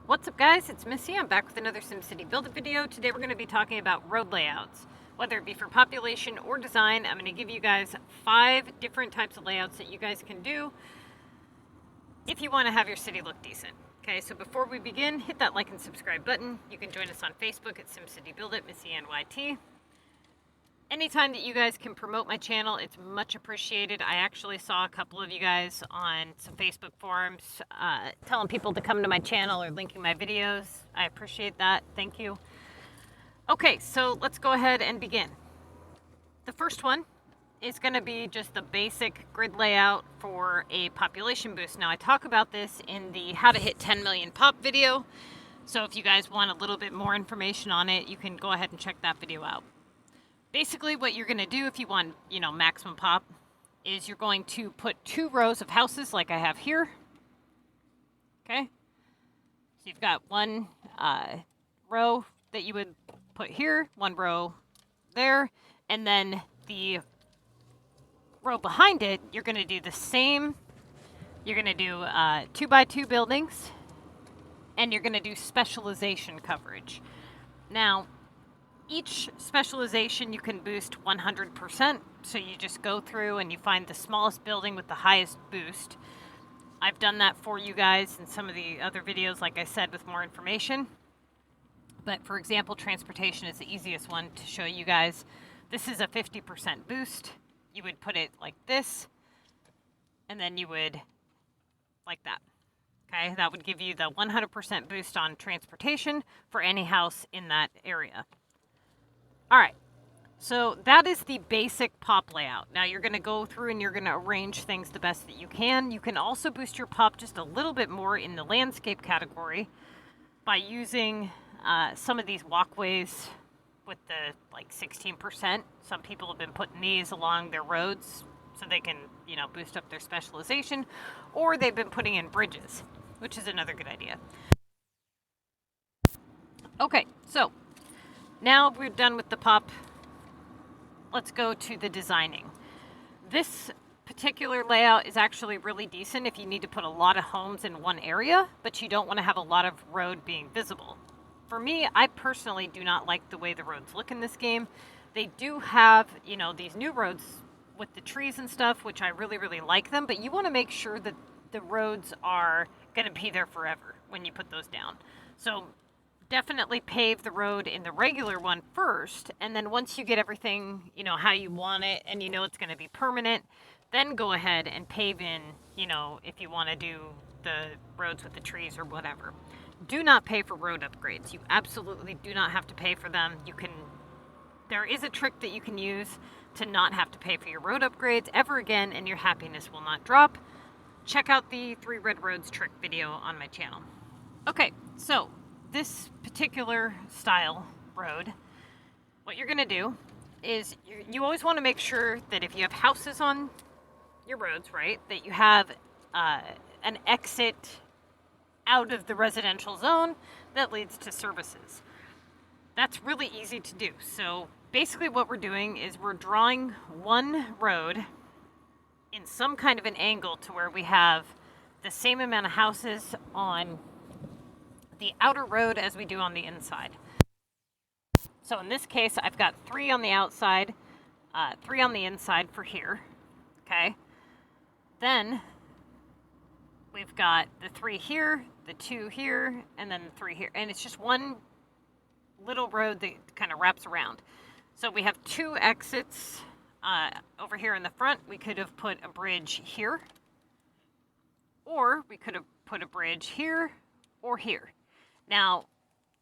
What's up guys, it's Missy. I'm back with another SimCity Build It video. Today we're going to be talking about road layouts. Whether it be for population or design, I'm going to give you guys 5 different types of layouts that you guys can do if you want to have your city look decent. Okay, so before we begin, hit that like and subscribe button. You can join us on Facebook at SimCity Build It, MissyAnneTTVYT. Anytime that you guys can promote my channel, it's much appreciated. I actually saw a couple of you guys on some Facebook forums telling people to come to my channel or linking my videos. I appreciate that. Thank you. Okay, so let's go ahead and begin. The first one is going to be just the basic grid layout for a population boost. Now, I talk about this in the How to Hit 10 Million Pop video. So if you guys want a little bit more information on it, you can go ahead and check that video out. Basically, what you're going to do if you want, maximum pop is you're going to put 2 rows of houses like I have here. Okay. So you've got one row that you would put here, 1 row there, and then the row behind it, you're going to do the same. You're going to do 2x2 buildings, and you're going to do specialization coverage. Now, each specialization you can boost 100%, so you just go through and you find the smallest building with the highest boost. I've done that for you guys in some of the other videos, like I said, with more information. But for example, transportation is the easiest one to show you guys. This is a 50% boost. You would put it like this, and then you would like that. Okay, that would give you the 100% boost on transportation for any house in that area. All right, so that is the basic pop layout. Now you're going to go through and you're going to arrange things the best that you can. You can also boost your pop just a little bit more in the landscape category by using some of these walkways with the 16%. Some people have been putting these along their roads so they can, boost up their specialization, or they've been putting in bridges, which is another good idea. Okay, so now we're done with the pop. Let's go to the designing. This particular layout is actually really decent if you need to put a lot of homes in one area, but you don't want to have a lot of road being visible. For me, I personally do not like the way the roads look in this game. They do have, these new roads with the trees and stuff, which I really, really like them, but you want to make sure that the roads are going to be there forever when you put those down. So definitely pave the road in the regular one first, and then once you get everything, how you want it, and it's going to be permanent, then go ahead and pave in, if you want to do the roads with the trees or whatever. Do not pay for road upgrades. You absolutely do not have to pay for them. There is a trick that you can use to not have to pay for your road upgrades ever again, and your happiness will not drop. Check out the 3 red roads trick video on my channel. Okay, so this particular style road, what you're going to do is you always want to make sure that if you have houses on your roads, right, that you have an exit out of the residential zone that leads to services. That's really easy to do. So basically what we're doing is we're drawing one road in some kind of an angle to where we have the same amount of houses on the outer road as we do on the inside. So in this case, I've got 3 on the outside, 3 on the inside for here. Okay. Then we've got the 3 here, the 2 here, and then the 3 here. And it's just one little road that kind of wraps around. So we have 2 exits over here in the front. We could have put a bridge here, or we could have put a bridge here or here. Now,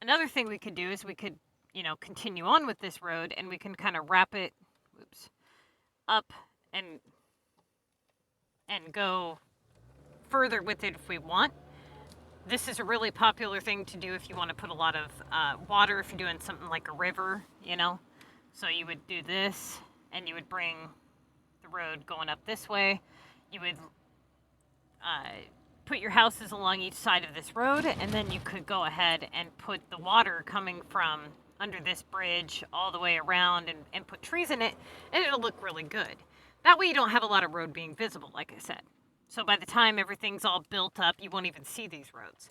another thing we could do is we could, continue on with this road, and we can kind of wrap it, up and go further with it if we want. This is a really popular thing to do if you want to put a lot of water, if you're doing something like a river, So you would do this, and you would bring the road going up this way. You would put your houses along each side of this road, and then you could go ahead and put the water coming from under this bridge all the way around and put trees in it, and it'll look really good. That way you don't have a lot of road being visible, like I said. So by the time everything's all built up, you won't even see these roads.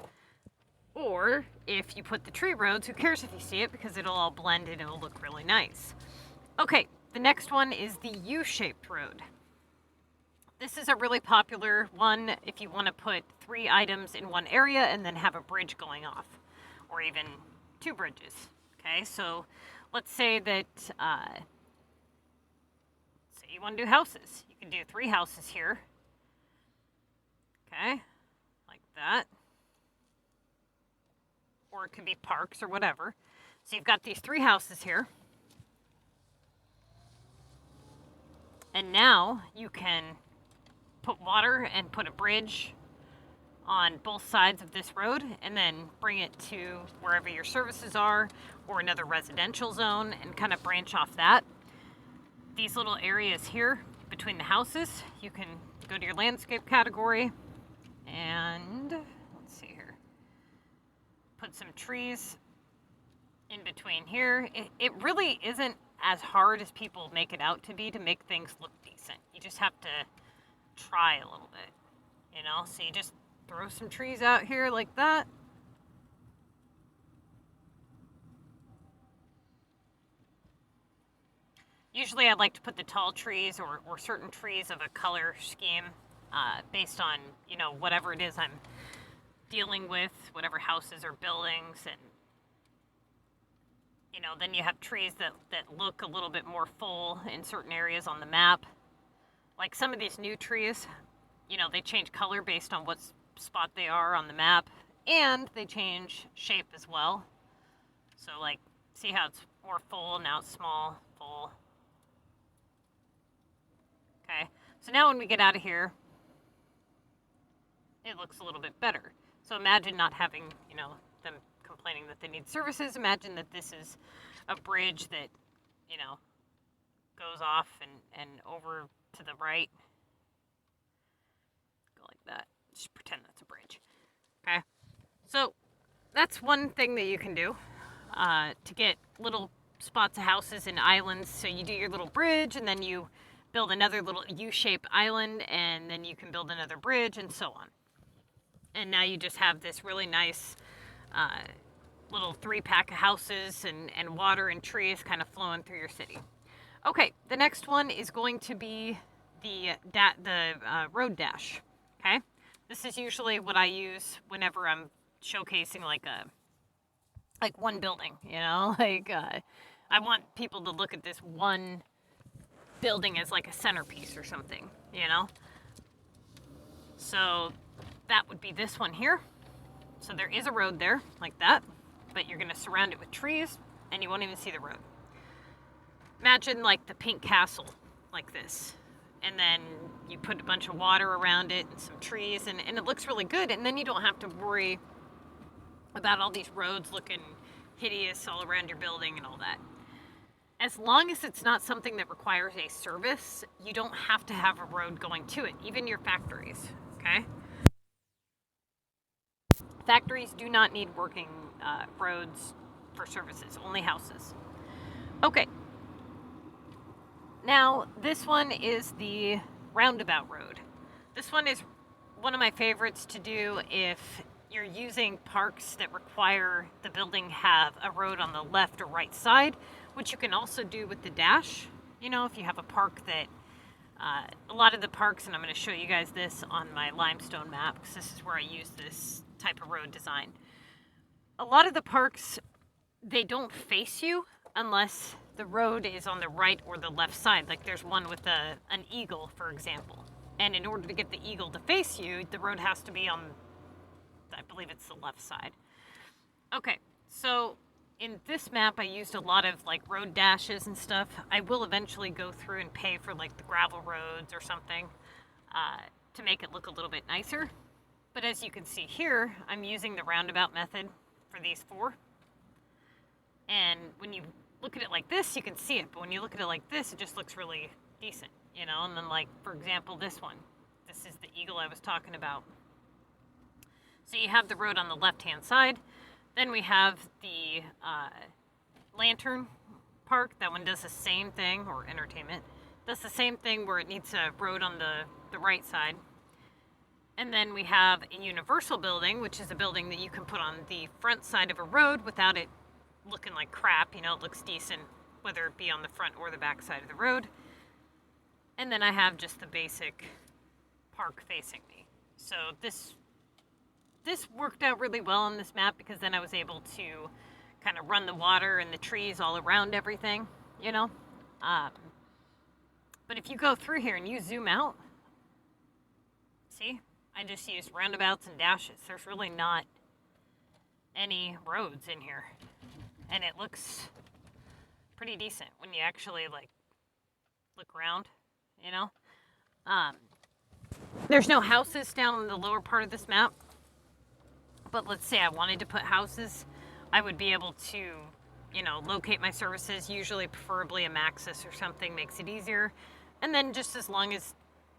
Or if you put the tree roads, who cares if you see it because it'll all blend and it'll look really nice. Okay, the next one is the U-shaped road. This is a really popular one if you want to put 3 items in one area and then have a bridge going off, or even 2 bridges. Okay, so let's say that say you want to do houses. You can do 3 houses here. Okay, like that. Or it could be parks or whatever. So you've got these 3 houses here. And now you can put water and put a bridge on both sides of this road and then bring it to wherever your services are or another residential zone and kind of branch off that. These little areas here between the houses, you can go to your landscape category and let's see here, put some trees in between here. It really isn't as hard as people make it out to be to make things look decent. You just have to try a little bit, you know? So you just throw some trees out here like that. Usually I like to put the tall trees or certain trees of a color scheme based on, you know, whatever it is I'm dealing with, whatever houses or buildings. And, you know, then you have trees that look a little bit more full in certain areas on the map. Like some of these new trees, you know, they change color based on what spot they are on the map, and they change shape as well. So like, see how it's more full, now it's small, full. Okay, so now when we get out of here, it looks a little bit better. So imagine not having, you know, them complaining that they need services. Imagine that this is a bridge that, you know, goes off and over to the right. Go like that. Just pretend that's a bridge. Okay? So that's one thing that you can do to get little spots of houses and islands. So you do your little bridge and then you build another little U-shaped island and then you can build another bridge and so on. And now you just have this really nice little 3-pack of houses and water and trees kind of flowing through your city. Okay, the next one is going to be the road dash. Okay, this is usually what I use whenever I'm showcasing like one building. You know, like I want people to look at this one building as like a centerpiece or something. You know, so that would be this one here. So there is a road there like that, but you're going to surround it with trees and you won't even see the road. Imagine like the pink castle like this. And then you put a bunch of water around it and some trees and it looks really good. And then you don't have to worry about all these roads looking hideous all around your building and all that. As long as it's not something that requires a service, you don't have to have a road going to it, even your factories, okay? Factories do not need working roads for services, only houses. Okay. Now, this one is the Roundabout Road. This one is one of my favorites to do if you're using parks that require the building have a road on the left or right side, which you can also do with the dash. You know, if you have a park that, a lot of the parks, and I'm going to show you guys this on my limestone map, because this is where I use this type of road design. A lot of the parks, they don't face you unless the road is on the right or the left side. Like there's one with an eagle, for example. And in order to get the eagle to face you, the road has to be on, I believe it's the left side. Okay, so in this map, I used a lot of like road dashes and stuff. I will eventually go through and pay for like the gravel roads or something to make it look a little bit nicer. But as you can see here, I'm using the roundabout method for these 4. And when you look at it like this, you can see it. But when you look at it like this, it just looks really decent, you know? And then like, for example, this one. This is the eagle I was talking about. So you have the road on the left-hand side. Then we have the lantern park. That one does the same thing, or entertainment. Does the same thing where it needs a road on the right side. And then we have a universal building, which is a building that you can put on the front side of a road without it looking like crap. You know, it looks decent, whether it be on the front or the back side of the road. And then I have just the basic park facing me. So this worked out really well on this map, because then I was able to kind of run the water and the trees all around everything, you know. But if you go through here and you zoom out, see, I just used roundabouts and dashes. There's really not any roads in here, and it looks pretty decent when you actually like look around, you know. There's no houses down in the lower part of this map, but let's say I wanted to put houses, I would be able to, you know, locate my services. Usually, preferably a Maxis or something makes it easier, and then just as long as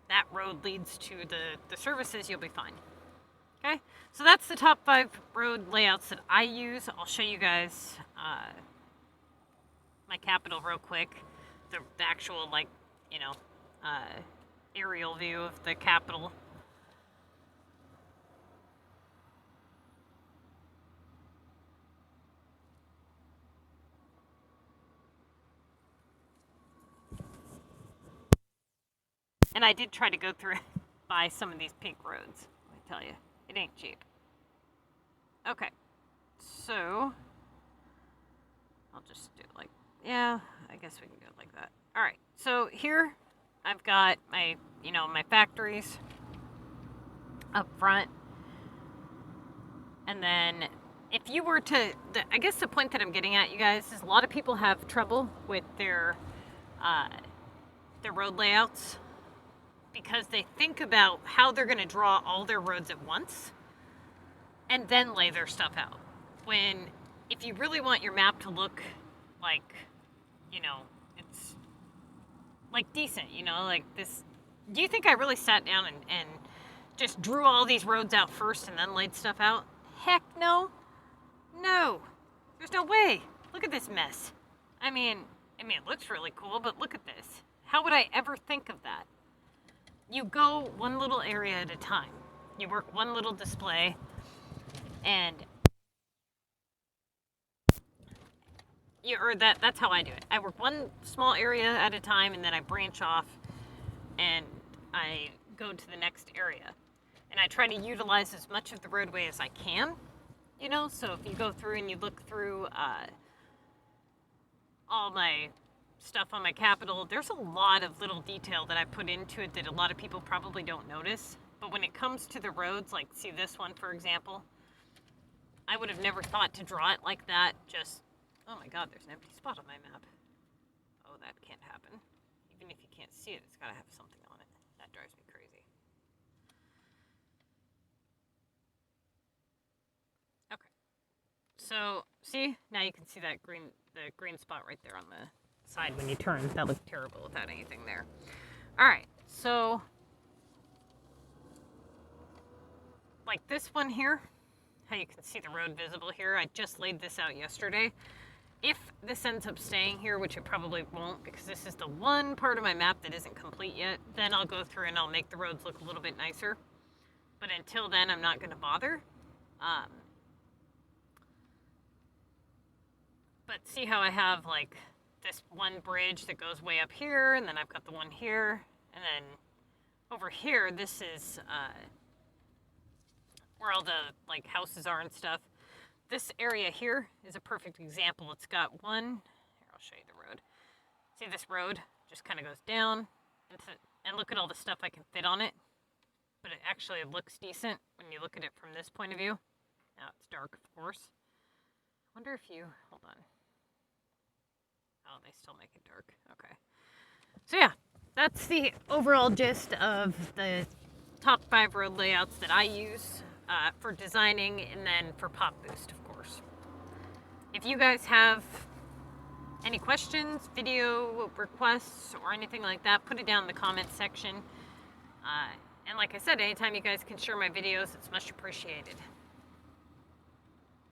that road leads to the services, you'll be fine. Okay, so that's the top 5 road layouts that I use. I'll show you guys my capital real quick, the actual, like, you know, aerial view of the capital. And I did try to go through by some of these pink roads. Let me tell you, it ain't cheap. Okay, so I'll just do it like, yeah, I guess we can do it like that. All right, so here I've got my, you know, my factories up front. And then if you were to, I guess the point that I'm getting at, you guys, is a lot of people have trouble with their road layouts, because they think about how they're going to draw all their roads at once and then lay their stuff out. When, if you really want your map to look like, you know, it's like decent, you know, like this, do you think I really sat down and just drew all these roads out first and then laid stuff out? Heck no. No. There's no way. Look at this mess. I mean, it looks really cool, but look at this. How would I ever think of that? You go one little area at a time. You work one little display, and that's how I do it. I work one small area at a time, and then I branch off, and I go to the next area. And I try to utilize as much of the roadway as I can, you know. So if you go through and you look through all my stuff on my capital, there's a lot of little detail that I put into it that a lot of people probably don't notice. But when it comes to the roads, like see this one, for example, I would have never thought to draw it like that. Just, oh my God, there's an empty spot on my map. Oh, that can't happen. Even if you can't see it, it's got to have something on it. That drives me crazy. Okay. So, see? Now you can see that the green spot right there on the side when you turn. That looked terrible without anything there. All right, so like this one here, how you can see the road visible here, I just laid this out yesterday. If this ends up staying here, which it probably won't, because this is the one part of my map that isn't complete yet, then I'll go through and I'll make the roads look a little bit nicer. But until then, I'm not going to bother. But see how I have like this one bridge that goes way up here, and then I've got the one here, and then over here, this is where all the like houses are and stuff. This area here is a perfect example. It's got one, here I'll show you the road. See this road just kind of goes down, and look at all the stuff I can fit on it. But it actually looks decent when you look at it from this point of view. Now it's dark, of course. I wonder if you, hold on. Oh, they still make it dark. Okay. So yeah, that's the overall gist of the top 5 road layouts that I use for designing, and then for Pop Boost, of course. If you guys have any questions, video requests, or anything like that, put it down in the comments section. And like I said, anytime you guys can share my videos, it's much appreciated.